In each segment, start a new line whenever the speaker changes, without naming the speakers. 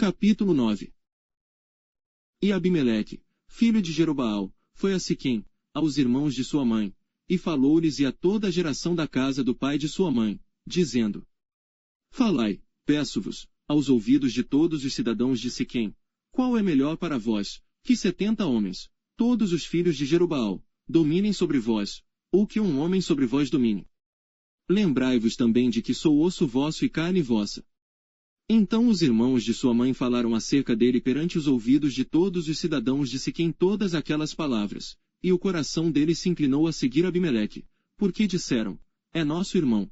Capítulo 9. E Abimeleque, filho de Jerobaal, foi a Siquém, aos irmãos de sua mãe, e falou-lhes e a toda a geração da casa do pai de sua mãe, dizendo: Falai, peço-vos, aos ouvidos de todos os cidadãos de Siquém, qual é melhor para vós, que 70 homens, todos os filhos de Jerobaal, dominem sobre vós, ou que um homem sobre vós domine? Lembrai-vos também de que sou osso vosso e carne vossa. Então os irmãos de sua mãe falaram acerca dele perante os ouvidos de todos os cidadãos de Siquém todas aquelas palavras, e o coração deles se inclinou a seguir Abimeleque, porque disseram: É nosso irmão.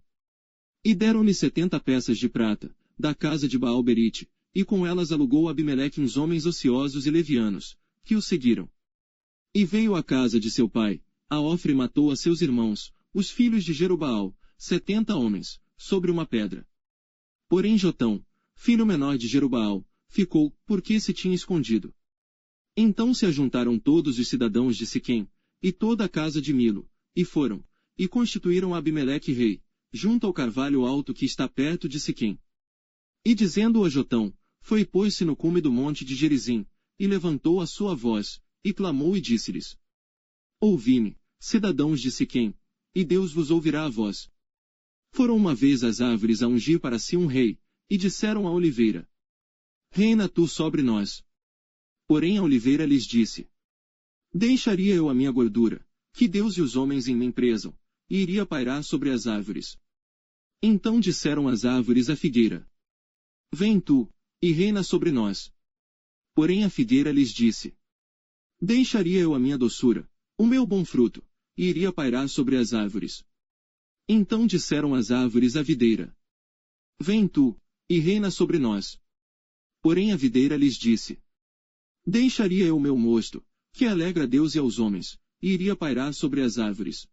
E deram-lhe 70 peças de prata, da casa de Baal-Berite, e com elas alugou Abimeleque uns homens ociosos e levianos, que o seguiram. E veio à casa de seu pai, a Ofra e matou a seus irmãos, os filhos de Jerobaal, 70 homens, sobre uma pedra. Porém Jotão, filho menor de Jerobaal, ficou, porque se tinha escondido. Então se ajuntaram todos os cidadãos de Siquém, e toda a casa de Milo, e foram, e constituíram Abimeleque rei, junto ao carvalho alto que está perto de Siquém. E dizendo a Jotão, foi pôs-se no cume do monte de Gerizim, e levantou a sua voz, e clamou e disse-lhes: Ouvi-me, cidadãos de Siquém, e Deus vos ouvirá a voz. Foram uma vez as árvores a ungir para si um rei, e disseram à oliveira: Reina tu sobre nós. Porém a oliveira lhes disse: Deixaria eu a minha gordura, que Deus e os homens em mim presam, e iria pairar sobre as árvores. Então disseram as árvores à figueira: Vem tu, e reina sobre nós. Porém a figueira lhes disse: Deixaria eu a minha doçura, o meu bom fruto, e iria pairar sobre as árvores. Então disseram as árvores à videira: Vem tu, e reina sobre nós. Porém a videira lhes disse: Deixaria eu o meu mosto, que alegra a Deus e aos homens, e iria pairar sobre as árvores.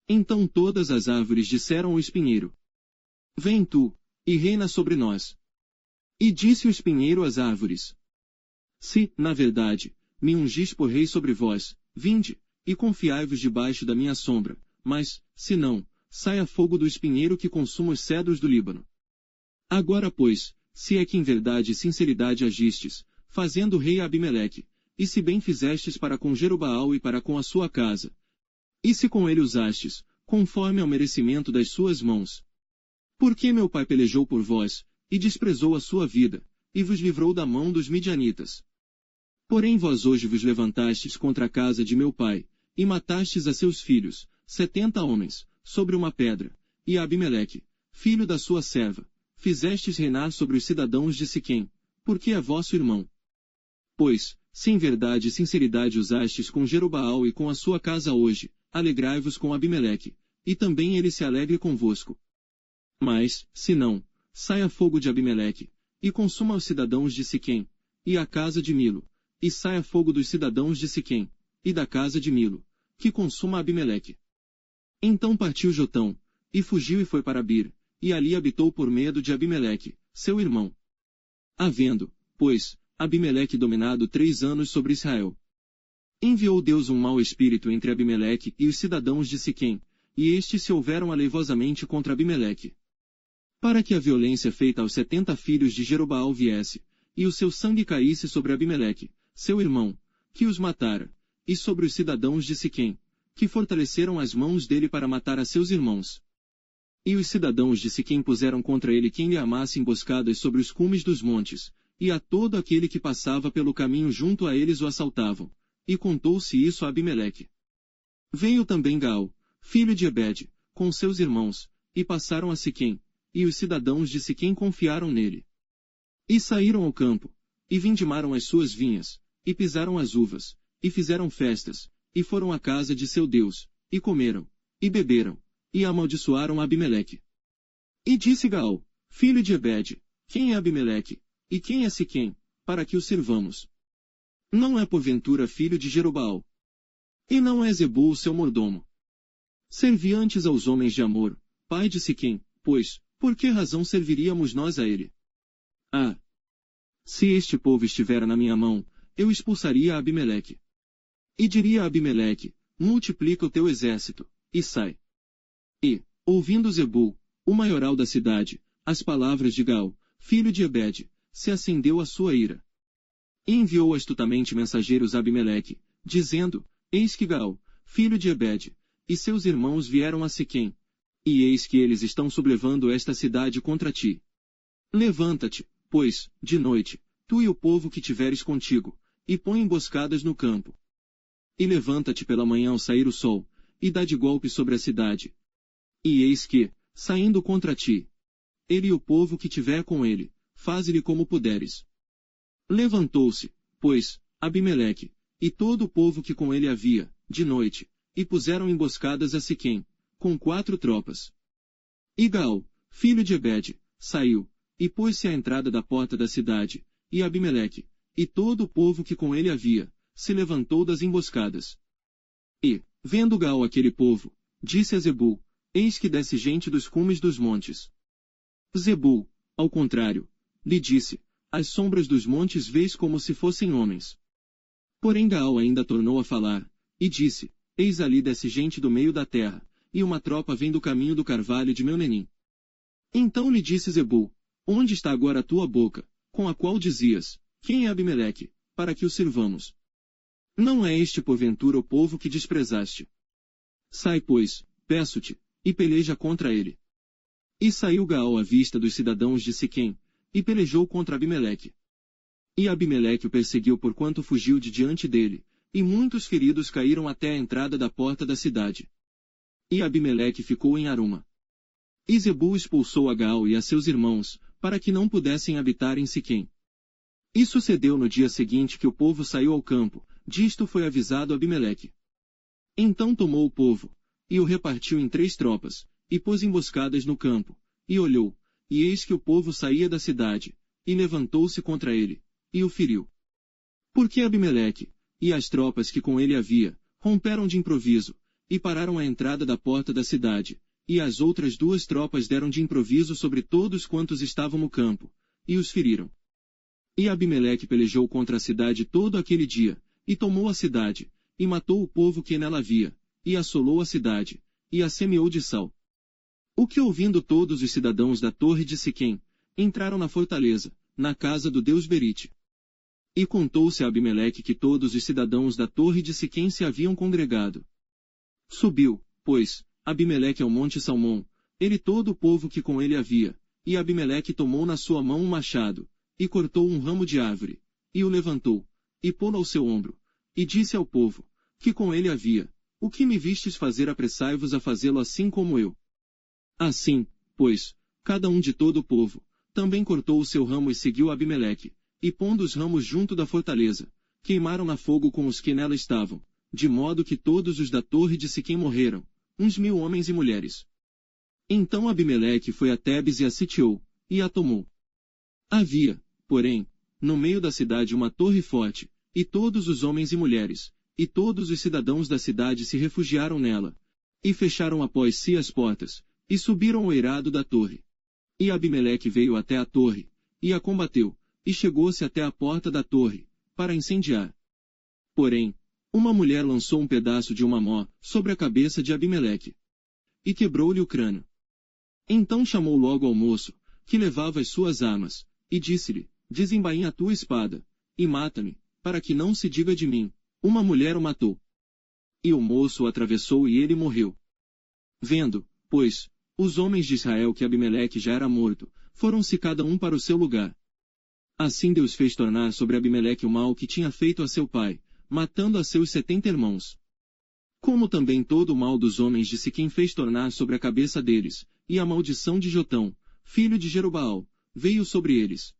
Então todas as árvores disseram ao espinheiro: Vem tu, e reina sobre nós. E disse o espinheiro às árvores: Se, na verdade, me ungis por rei sobre vós, vinde, e confiai-vos debaixo da minha sombra, mas, se não, saia fogo do espinheiro que consuma os cedros do Líbano. Agora pois, se é que em verdade e sinceridade agistes, fazendo rei a Abimeleque, e se bem fizestes para com Jerobaal e para com a sua casa, e se com ele usastes, conforme ao merecimento das suas mãos. Porque meu pai pelejou por vós, e desprezou a sua vida, e vos livrou da mão dos midianitas. Porém vós hoje vos levantastes contra a casa de meu pai, e matastes a seus filhos, 70 homens, sobre uma pedra, e a Abimeleque, filho da sua serva, fizestes reinar sobre os cidadãos de Siquém, porque é vosso irmão. Pois, se em verdade e sinceridade usastes com Jerobaal e com a sua casa hoje, alegrai-vos com Abimeleque, e também ele se alegre convosco. Mas, se não, saia fogo de Abimeleque, e consuma os cidadãos de Siquém, e a casa de Milo, e saia fogo dos cidadãos de Siquém, e da casa de Milo, que consuma Abimeleque. Então partiu Jotão, e fugiu e foi para Bir, e ali habitou por medo de Abimeleque, seu irmão. Havendo, pois, Abimeleque dominado 3 anos sobre Israel. Enviou Deus um mau espírito entre Abimeleque e os cidadãos de Siquém, e estes se houveram aleivosamente contra Abimeleque. Para que a violência feita aos 70 filhos de Jerobaal viesse, e o seu sangue caísse sobre Abimeleque, seu irmão, que os matara, e sobre os cidadãos de Siquém, que fortaleceram as mãos dele para matar a seus irmãos. E os cidadãos de Siquém puseram contra ele quem lhe armasse emboscadas sobre os cumes dos montes, e a todo aquele que passava pelo caminho junto a eles o assaltavam, e contou-se isso a Abimeleque. Veio também Gaal, filho de Ebed, com seus irmãos, e passaram a Siquém, e os cidadãos de Siquém confiaram nele. E saíram ao campo, e vindimaram as suas vinhas, e pisaram as uvas, e fizeram festas, e foram à casa de seu Deus, e comeram, e beberam, e amaldiçoaram Abimeleque. E disse Gaal, filho de Ebed: Quem é Abimeleque, e quem é Siquém, para que o sirvamos? Não é porventura filho de Jerobaal? E não é Zebul seu mordomo? Servi antes aos homens de Amor, pai de Siquém, pois, por que razão serviríamos nós a ele? Ah! Se este povo estivera na minha mão, eu expulsaria a Abimeleque. E diria a Abimeleque: multiplica o teu exército, e sai. E, ouvindo Zebul, o maioral da cidade, as palavras de Gaal, filho de Ebed, se acendeu a sua ira. E enviou astutamente mensageiros a Abimeleque, dizendo, eis que Gaal, filho de Ebede, e seus irmãos vieram a Siquém, e eis que eles estão sublevando esta cidade contra ti. Levanta-te, pois, de noite, tu e o povo que tiveres contigo, e põe emboscadas no campo. E levanta-te pela manhã ao sair o sol, e dá de golpe sobre a cidade. E eis que, saindo contra ti, ele e o povo que tiver com ele, faze-lhe como puderes. Levantou-se, pois, Abimeleque, e todo o povo que com ele havia, de noite, e puseram emboscadas a Siquém, com 4 tropas. E Gaal, filho de Ebede, saiu, e pôs-se à entrada da porta da cidade, e Abimeleque, e todo o povo que com ele havia, se levantou das emboscadas. E, vendo Gaal aquele povo, disse a Zebul, eis que desce gente dos cumes dos montes. Zebul, ao contrário, lhe disse, as sombras dos montes vês como se fossem homens. Porém Gaal ainda tornou a falar, e disse, eis ali desce gente do meio da terra, e uma tropa vem do caminho do carvalho de Meunenim. Então lhe disse Zebul, onde está agora a tua boca, com a qual dizias, quem é Abimeleque, para que o sirvamos? Não é este porventura o povo que desprezaste? Sai pois, peço-te, e peleja contra ele. E saiu Gaal à vista dos cidadãos de Siquém, e pelejou contra Abimeleque. E Abimeleque o perseguiu porquanto fugiu de diante dele, e muitos feridos caíram até a entrada da porta da cidade. E Abimeleque ficou em Aruma. E Zebul expulsou a Gaal e a seus irmãos, para que não pudessem habitar em Siquém. E sucedeu no dia seguinte que o povo saiu ao campo, disto foi avisado Abimeleque. Então tomou o povo, e o repartiu em 3 tropas, e pôs emboscadas no campo, e olhou, e eis que o povo saía da cidade, e levantou-se contra ele, e o feriu. Porque Abimeleque, e as tropas que com ele havia, romperam de improviso, e pararam à entrada da porta da cidade, e as outras 2 tropas deram de improviso sobre todos quantos estavam no campo, e os feriram. E Abimeleque pelejou contra a cidade todo aquele dia, e tomou a cidade, e matou o povo que nela havia, e assolou a cidade, e a semeou de sal. O que ouvindo todos os cidadãos da torre de Siquém, entraram na fortaleza, na casa do deus Berite. E contou-se a Abimeleque que todos os cidadãos da torre de Siquém se haviam congregado. Subiu, pois, Abimeleque ao monte Salmão, ele e todo o povo que com ele havia, e Abimeleque tomou na sua mão um machado, e cortou um ramo de árvore, e o levantou, e pô-lo ao seu ombro, e disse ao povo, que com ele havia, o que me vistes fazer apressai-vos a fazê-lo assim como eu. Assim, pois, cada um de todo o povo, também cortou o seu ramo e seguiu Abimeleque, e pondo os ramos junto da fortaleza, queimaram na fogo com os que nela estavam, de modo que todos os da torre de Siquém morreram, uns 1000 homens e mulheres. Então Abimeleque foi a Tebes e a sitiou, e a tomou. Havia, porém, no meio da cidade uma torre forte, e todos os homens e mulheres, e todos os cidadãos da cidade se refugiaram nela, e fecharam após si as portas, e subiram ao eirado da torre. E Abimeleque veio até a torre, e a combateu, e chegou-se até a porta da torre, para incendiar. Porém, uma mulher lançou um pedaço de uma mó sobre a cabeça de Abimeleque, e quebrou-lhe o crânio. Então chamou logo ao moço, que levava as suas armas, e disse-lhe, desembainha a tua espada, e mata-me, para que não se diga de mim, uma mulher o matou. E o moço o atravessou e ele morreu. Vendo, pois, os homens de Israel que Abimeleque já era morto, foram-se cada um para o seu lugar. Assim Deus fez tornar sobre Abimeleque o mal que tinha feito a seu pai, matando a seus 70 irmãos. Como também todo o mal dos homens de Siquém fez tornar sobre a cabeça deles, e a maldição de Jotão, filho de Jerobaal, veio sobre eles.